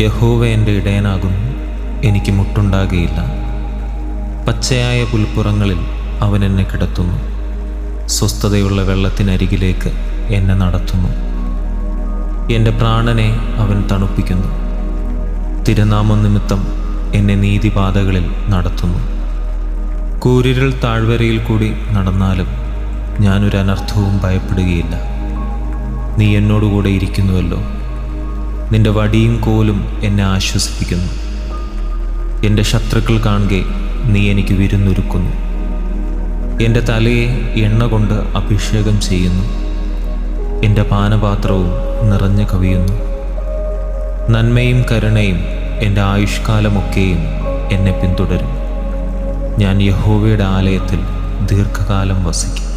യഹോവ എൻ്റെ ഇടയനാകുന്നു, എനിക്ക് മുട്ടുണ്ടാകുകയില്ല. പച്ചയായ പുൽപ്പുറങ്ങളിൽ അവൻ എന്നെ കിടത്തുന്നു, സ്വസ്ഥതയുള്ള വെള്ളത്തിനരികിലേക്ക് എന്നെ നടത്തുന്നു. എൻ്റെ പ്രാണനെ അവൻ തണുപ്പിക്കുന്നു. തിരുനാമം നിമിത്തം എന്നെ നീതിപാതകളിൽ നടത്തുന്നു. കൂരിരുൾ താഴ്വരയിൽ കൂടി നടന്നാലും ഞാനൊരു അനർത്ഥവും ഭയപ്പെടുകയില്ല. നീ എന്നോടുകൂടെ ഇരിക്കുന്നുവല്ലോ. നിന്റെ വടിയും കോലും എന്നെ ആശ്വസിപ്പിക്കുന്നു. എൻ്റെ ശത്രുക്കൾ കാണുകെ നീ എനിക്ക് വിരുന്നൊരുക്കുന്നു. എൻ്റെ തലയെ എണ്ണ കൊണ്ട് അഭിഷേകം ചെയ്യുന്നു. എൻ്റെ പാനപാത്രവും നിറഞ്ഞു കവിയുന്നു. നന്മയും കരുണയും എൻ്റെ ആയുഷ്കാലമൊക്കെയും എന്നെ പിന്തുടരും. ഞാൻ യഹോവയുടെ ആലയത്തിൽ ദീർഘകാലം വസിക്കും.